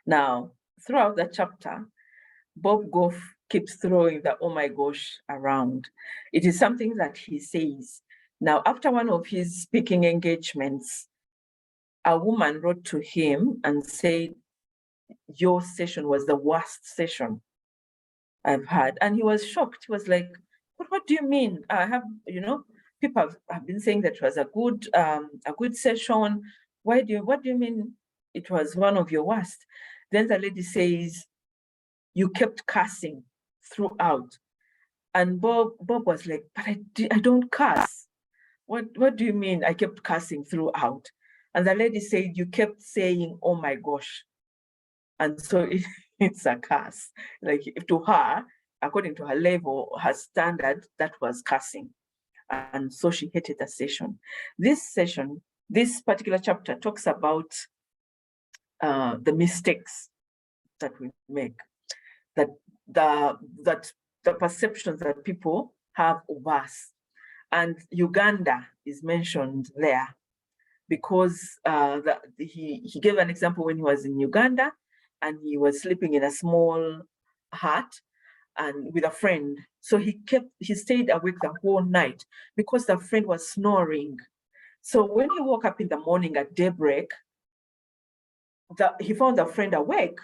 Now, throughout the chapter, Bob Goff keeps throwing the oh my gosh around. It is something that he says. Now, after one of his speaking engagements, a woman wrote to him and said, your session was the worst session I've had. And he was shocked. He was like, but what do you mean? I have, people have been saying that it was a good session. What do you mean it was one of your worst? Then the lady says, you kept cursing throughout. And Bob was like, but I don't curse. What do you mean I kept cursing throughout? And the lady said, you kept saying, oh my gosh. And so it's a curse. Like, to her, according to her level, her standard, that was cursing. And so she hated the session. This particular chapter talks about the mistakes that we make, that the perceptions that people have of us. And Uganda is mentioned there because he gave an example when he was in Uganda and he was sleeping in a small hut and with a friend. So he stayed awake the whole night because the friend was snoring. So when he woke up in the morning at daybreak, he found the friend awake,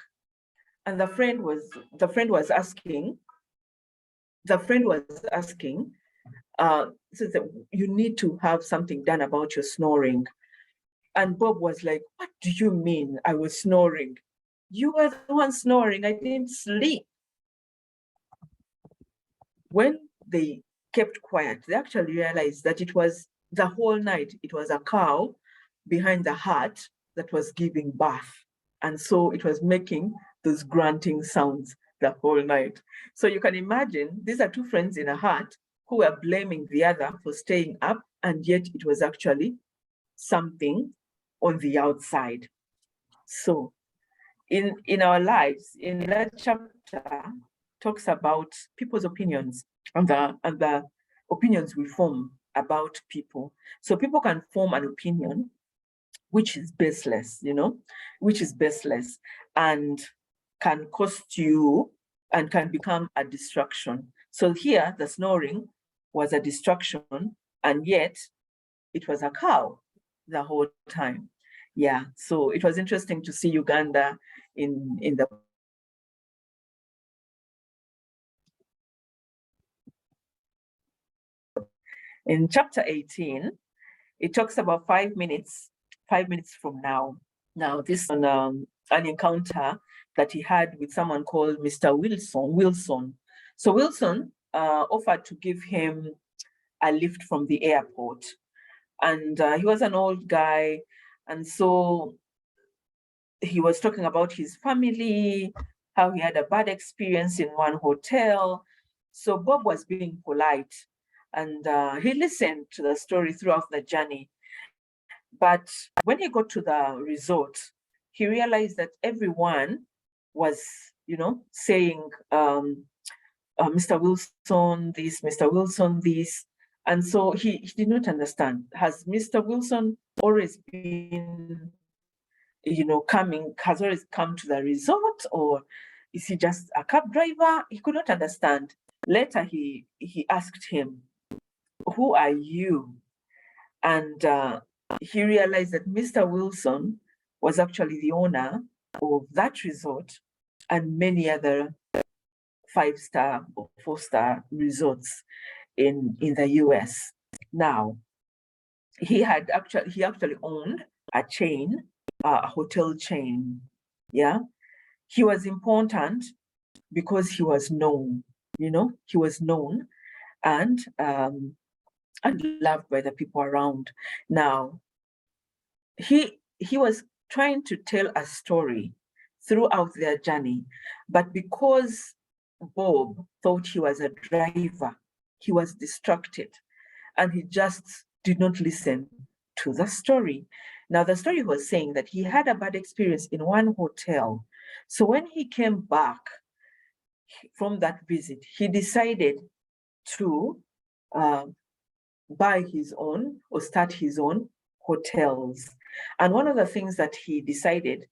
and the friend was asking, so that you need to have something done about your snoring. And Bob was like, what do you mean I was snoring? You were the one snoring, I didn't sleep. When they kept quiet, they actually realized that it was the whole night, it was a cow behind the hut that was giving birth. And so it was making those grunting sounds the whole night. So you can imagine, these are two friends in a hut who were blaming the other for staying up, and yet it was actually something on the outside. So in our lives, in that chapter, talks about people's opinions and the opinions we form about people. So people can form an opinion which is baseless, and can cost you and can become a distraction. So here, the snoring was a distraction, and yet it was a cow the whole time. Yeah, so it was interesting to see Uganda in the in chapter 18, it talks about 5 minutes from now. Now, this is an encounter that he had with someone called Mr. Wilson. So Wilson offered to give him a lift from the airport. And he was an old guy. And so he was talking about his family how he had a bad experience in one hotel. So Bob was being polite, and he listened to the story throughout the journey. But when he got to the resort, he realized that everyone was, saying, Mr. Wilson this, Mr. Wilson this. And so he did not understand. Has Mr. Wilson always been, has always come to the resort, or is he just a cab driver? He could not understand. Later, he asked him, who are you? And he realized that Mr. Wilson was actually the owner of that resort and many other 5-star or 4-star resorts in the US. Now, he actually owned a chain, a hotel chain. Yeah, he was important because he was known. He was known and loved by the people around. Now, he was trying to tell a story throughout their journey, but because Bob thought he was a driver, he was distracted, and he just did not listen to the story. Now, the story was saying that he had a bad experience in one hotel. So when he came back from that visit, he decided to buy his own or start his own hotels. And one of the things that he decided,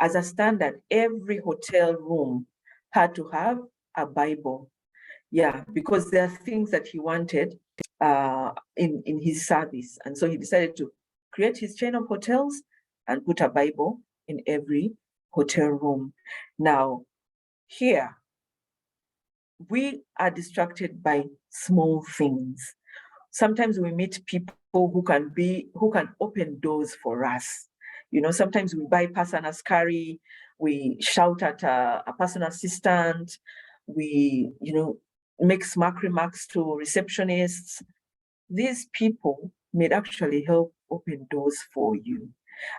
as a standard, every hotel room had to have a Bible. Yeah, because there are things that he wanted in his service. And so he decided to create his chain of hotels and put a Bible in every hotel room. Now, here, we are distracted by small things. Sometimes we meet people who can open doors for us. Sometimes we bypass an askari, we shout at a personal assistant, we, make smart remarks to receptionists. These people may actually help open doors for you.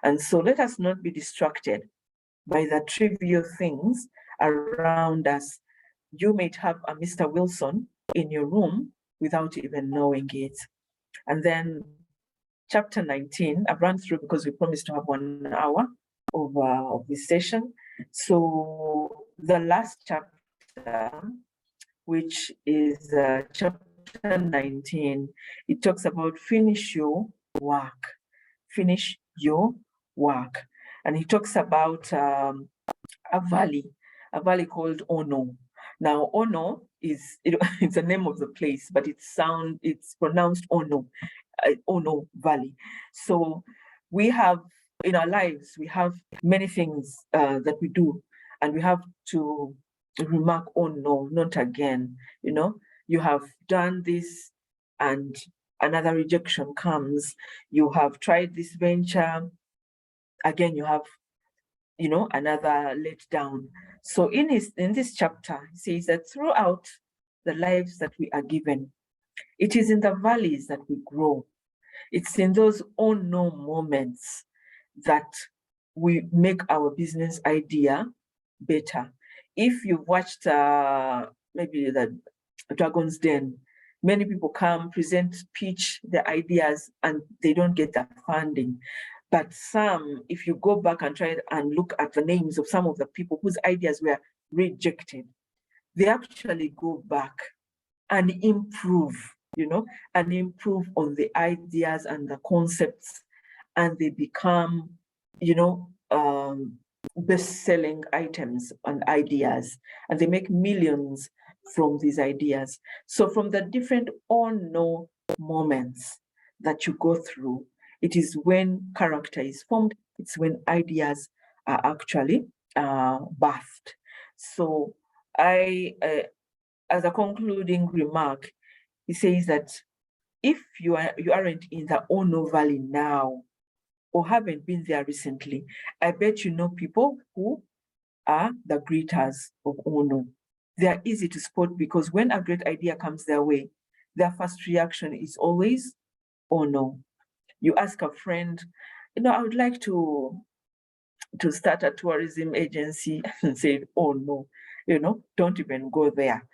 And so let us not be distracted by the trivial things around us. You might have a Mr. Wilson in your room without even knowing it. And then chapter 19, I've run through because we promised to have 1 hour of this session. So the last chapter, which is chapter 19, it talks about finish your work. Finish your work. And he talks about a valley called Ono. Now, Ono is it's the name of the place, but it's pronounced Ono, Ono Valley. So we have in our lives, we have many things that we do, and we have to remark, oh no, not again. You have done this and another rejection comes. You have tried this venture, again, you have another letdown. So in this chapter, he says that throughout the lives that we are given, it is in the valleys that we grow. It's in those unknown moments that we make our business idea better. If you've watched maybe the Dragon's Den, many people come, present, pitch their ideas, and they don't get that funding. But some, if you go back and try and look at the names of some of the people whose ideas were rejected, they actually go back and improve, and improve on the ideas and the concepts, and they become, best-selling items and ideas, and they make millions from these ideas. So from the different unknown moments that you go through, it is when character is formed, it's when ideas are actually birthed. So as a concluding remark, he says that if you aren't in the Ono Valley now, or haven't been there recently, I bet you know people who are the greeters of Ono. They are easy to spot because when a great idea comes their way, their first reaction is always, oh no. You ask a friend, I would like to to start a tourism agency and said, oh no, don't even go there.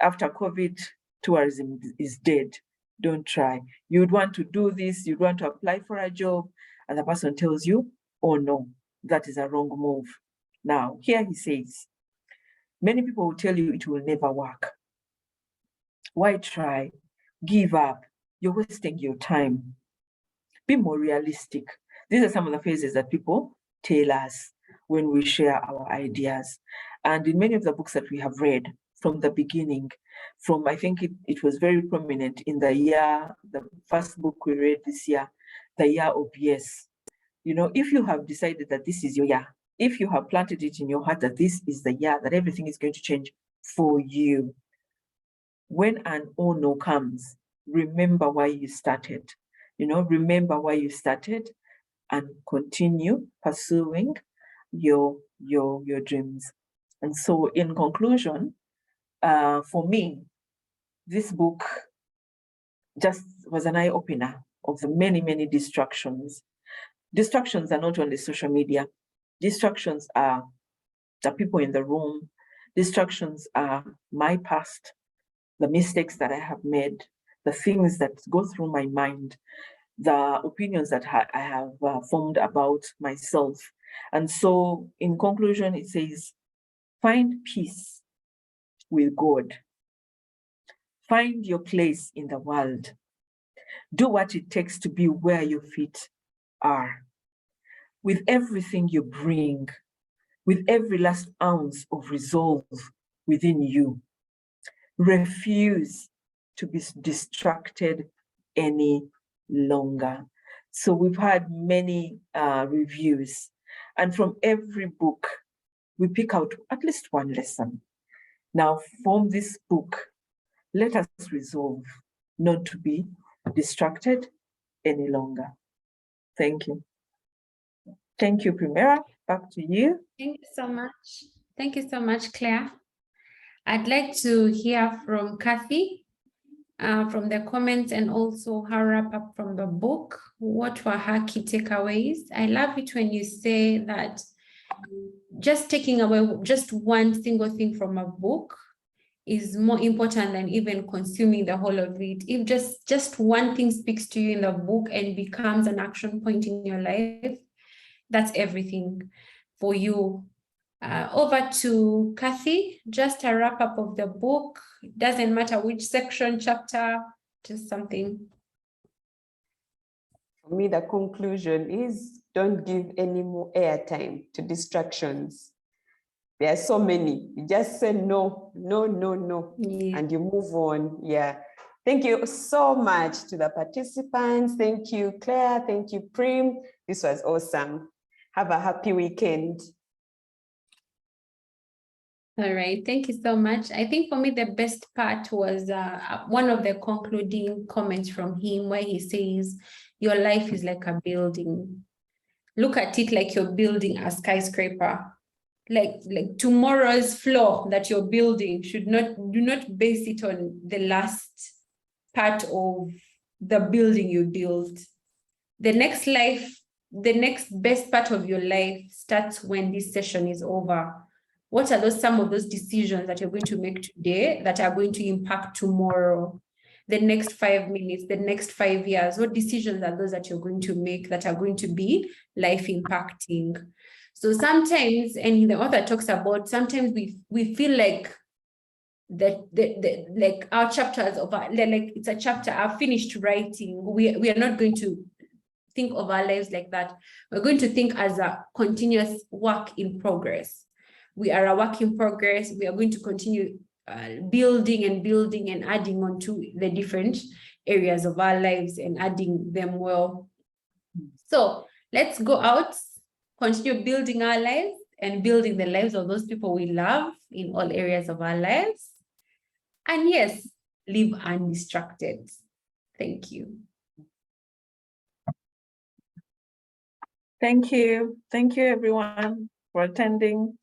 After COVID, tourism is dead. Don't try. You'd want to do this, you'd want to apply for a job, and the person tells you, oh no, that is a wrong move. Now, here he says, many people will tell you it will never work. Why try? Give up. You're wasting your time. Be more realistic. These are some of the phrases that people tell us when we share our ideas. And in many of the books that we have read from the beginning, I think it was very prominent in the first book we read this year, the year of yes. If you have decided that this is your year, if you have planted it in your heart that this is the year that everything is going to change for you, when an oh no comes, remember why you started. Remember why you started and continue pursuing your dreams. And so in conclusion, for me, this book just was an eye-opener of the many, many distractions. Distractions are not only social media. Distractions are the people in the room. Distractions are my past, the mistakes that I have made, the things that go through my mind, the opinions that I have formed about myself. And so in conclusion, it says, find peace with God. Find your place in the world. Do what it takes to be where your feet are. With everything you bring, with every last ounce of resolve within you, refuse to be distracted any longer. So we've had many reviews, and from every book, we pick out at least one lesson. Now, from this book, let us resolve not to be distracted any longer. Thank you. Thank you, Primera. Back to you. Thank you so much. Thank you so much, Claire. I'd like to hear from Kathy, from the comments, and also her wrap up from the book. What were her key takeaways? I love it when you say that just taking away just one single thing from a book is more important than even consuming the whole of it. If just one thing speaks to you in the book and becomes an action point in your life, that's everything for you. Over to Kathy, just a wrap up of the book. It doesn't matter which section, chapter, just something. For me, the conclusion is don't give any more airtime to distractions. There are so many. You just say no, no, no, no, Yeah. and you move on. Yeah. Thank you so much to the participants. Thank you, Claire. Thank you, Prim. This was awesome. Have a happy weekend. All right, thank you so much. I think for me, the best part was one of the concluding comments from him where he says, your life is like a building. Look at it like you're building a skyscraper. Like tomorrow's floor that you're building do not base it on the last part of the building you built. The next best part of your life starts when this session is over. What are some of those decisions that you're going to make today that are going to impact tomorrow, the next 5 minutes, the next 5 years? What decisions are those that you're going to make that are going to be life impacting? So sometimes, and the author talks about, sometimes we feel like like our chapters of like it's a chapter I've finished writing. We are not going to think of our lives like that. We're going to think as a continuous work in progress. We are a work in progress. We are going to continue building and adding on to the different areas of our lives and adding them well. So let's go out, continue building our lives and building the lives of those people we love in all areas of our lives. And yes, live undistracted. Thank you. Thank you. Thank you, everyone, for attending.